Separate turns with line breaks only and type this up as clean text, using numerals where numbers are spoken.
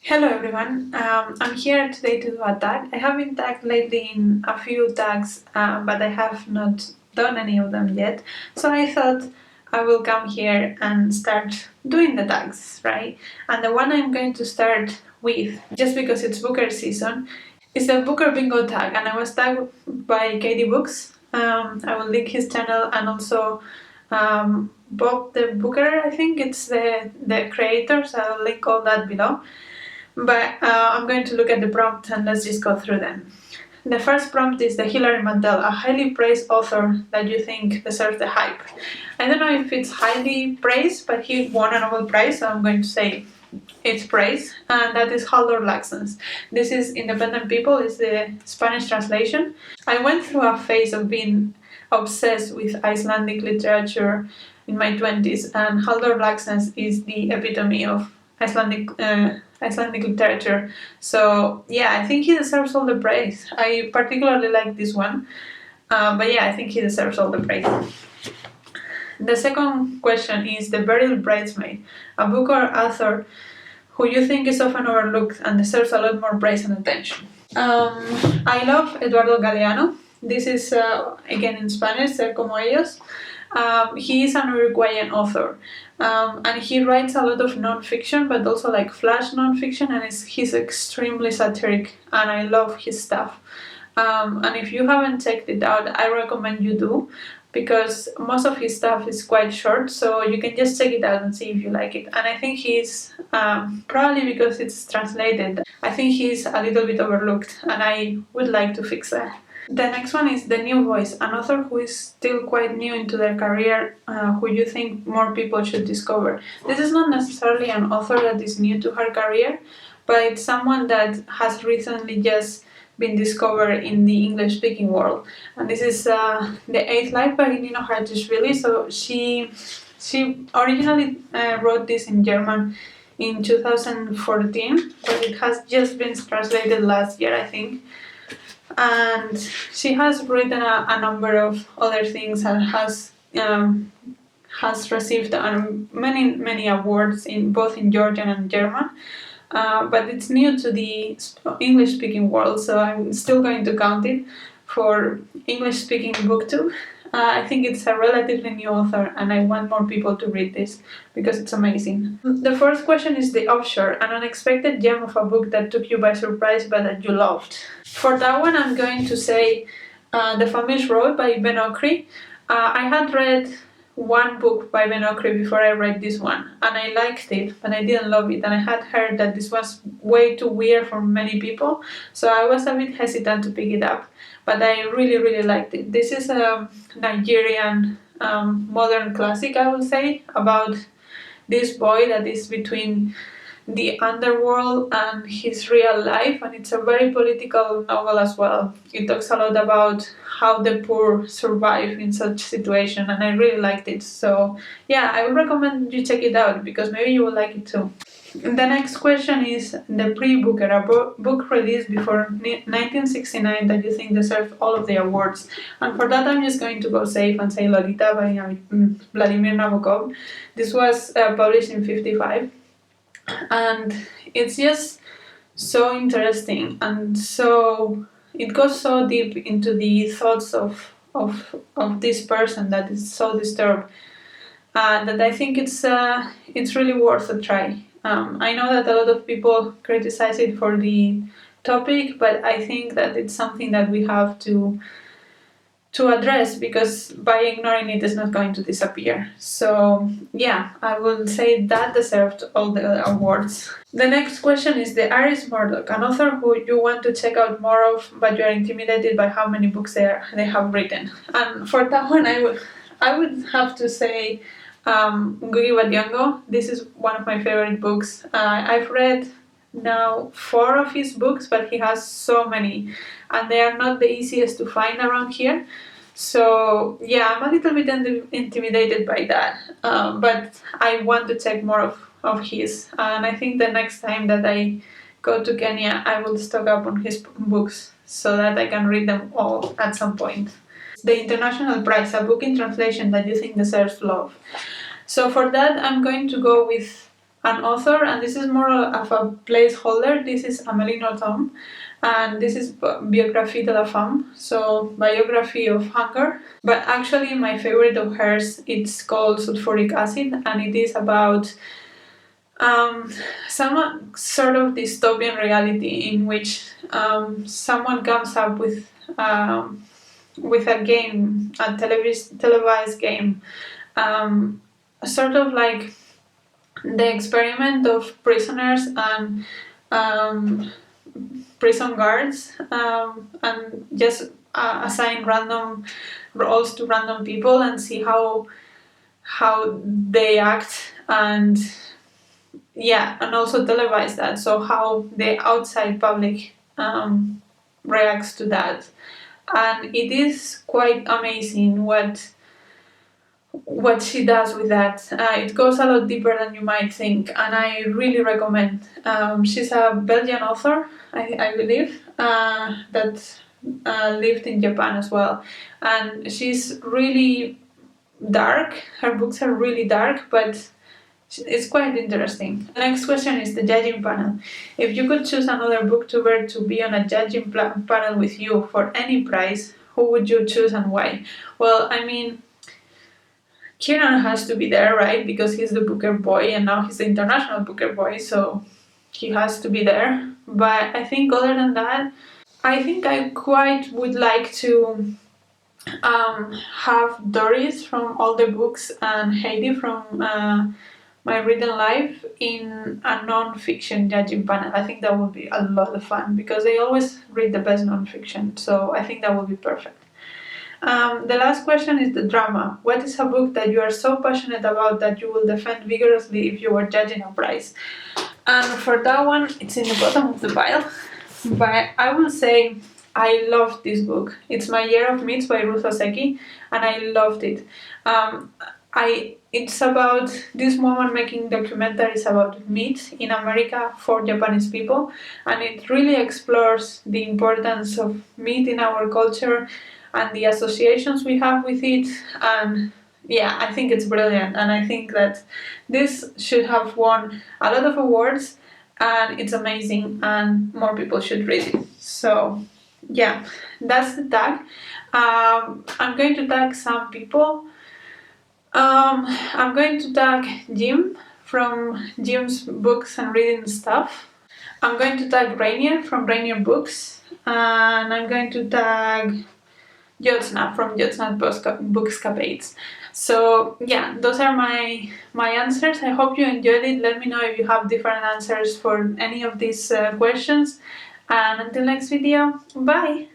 Hello everyone, I'm here today to do a tag. I have been tagged lately in a few tags, but I have not done any of them yet. So I thought I will come here and start doing the tags, right? And the one I'm going to start with, just because it's Booker season, is the Booker Bingo tag. And I was tagged by Katie Books. I will link his channel and also Bob the Booker, I think it's the creator, so I'll link all that below. But I'm going to look at the prompt and let's just go through them. The first prompt is the Hilary Mantel, a highly praised author that you think deserves the hype. I don't know if it's highly praised, but he won a Nobel Prize, so I'm going to say it's praise, and that is Haldor Laxness. This is Independent People, is the Spanish translation. I went through a phase of being obsessed with Icelandic literature in my 20s, and Haldor Laxness is the epitome of Icelandic literature. So yeah, I think he deserves all the praise. I particularly like this one, but yeah, I think he deserves all the praise. The second question is the Beryl Bridesmaid, a book or author who you think is often overlooked and deserves a lot more praise and attention. I love Eduardo Galeano. This is again in Spanish, Ser como ellos. He is an Uruguayan author, and he writes a lot of non-fiction, but also like flash non-fiction, and he's extremely satiric, and I love his stuff. And if you haven't checked it out, I recommend you do, because most of his stuff is quite short, so you can just check it out and see if you like it. And I think he's, probably because it's translated, I think he's a little bit overlooked, and I would like to fix that. The next one is The New Voice, an author who is still quite new into their career, who you think more people should discover. This is not necessarily an author that is new to her career, but it's someone that has recently just been discovered in the English-speaking world. And this is The Eighth Life by Nino Hartishvili. So she originally wrote this in German in 2014, but it has just been translated last year, I think. And she has written a number of other things and has received many awards in both in Georgian and German. But it's new to the English-speaking world, so I'm still going to count it for English-speaking BookTube. I think it's a relatively new author, and I want more people to read this because it's amazing. The fourth question is The Offshore, an unexpected gem of a book that took you by surprise but that you loved. For that one, I'm going to say The Famished Road by Ben Okri. I had read one book by Ben Okri before I read this one, and I liked it, but I didn't love it, and I had heard that this was way too weird for many people, so I was a bit hesitant to pick it up, but I really liked it. This is a Nigerian modern classic, I would say, about this boy that is between the underworld and his real life, and it's a very political novel as well. It talks a lot about how the poor survive in such situation, and I really liked it. So yeah, I would recommend you check it out because maybe you will like it too. The next question is The Pre-Booker, a book released before 1969 that you think deserves all of the awards. And for that I'm just going to go safe and say Lolita by Vladimir Nabokov. This was published in 1955. And it's just so interesting, and so it goes so deep into the thoughts of this person that is so disturbed, that I think it's really worth a try. I know that a lot of people criticize it for the topic, but I think that it's something that we have to address, because by ignoring it is not going to disappear. So yeah, I will say that deserved all the awards. The next question is the Iris Murdoch, an author who you want to check out more of, but you are intimidated by how many books they have written. And for that one, I would have to say Ngugi wa Thiong'o. This is one of my favorite books. I've read now 4 of his books, but he has so many, and they are not the easiest to find around here. So yeah, I'm a little bit intimidated by that, but I want to check more of his, and I think the next time that I go to Kenya, I will stock up on his books so that I can read them all at some point. The International Prize, a book in translation that you think deserves love. So for that, I'm going to go with an author, and this is more of a placeholder. This is Amélie Nothomb, and this is Biographie de la Femme, so biography of hunger. But actually my favorite of hers, it's called Sulfuric Acid, and it is about some sort of dystopian reality in which someone comes up with a game, a televised game, sort of like the experiment of prisoners and prison guards, and just assign random roles to random people and see how they act, and yeah, and also televise that, so how the outside public reacts to that. And it is quite amazing what she does with that. It goes a lot deeper than you might think, and I really recommend. She's a Belgian author, I believe, that lived in Japan as well, and she's really dark. Her books are really dark, but it's quite interesting. The next question is the judging panel. If you could choose another booktuber to be on a judging panel with you for any prize, who would you choose and why? Well, I mean, Kieran has to be there, right? Because he's the Booker boy, and now he's the international Booker boy, so he has to be there. But I think other than that, I think I quite would like to have Doris from All the Books and Heidi from My Written Life in a non-fiction judging panel. I think that would be a lot of fun because they always read the best non-fiction, so I think that would be perfect. The last question is the drama. What is a book that you are so passionate about that you will defend vigorously if you were judging a prize? And for that one, it's in the bottom of the pile, but I will say I loved this book. It's My Year of Meats by Ruth Oseki, and I loved it. It's about this woman making documentaries about meat in America for Japanese people, and it really explores the importance of meat in our culture and the associations we have with it. And yeah, I think it's brilliant, and I think that this should have won a lot of awards, and it's amazing, and more people should read it. So yeah, that's the tag. I'm going to tag some people. I'm going to tag Jim from Jim's Books and Reading Stuff. I'm going to tag Rainier from Rainier Books, and I'm going to tag Jyotsna from Jyotsna Bookscapades. So yeah, those are my answers. I hope you enjoyed it. Let me know if you have different answers for any of these questions. And until next video, bye!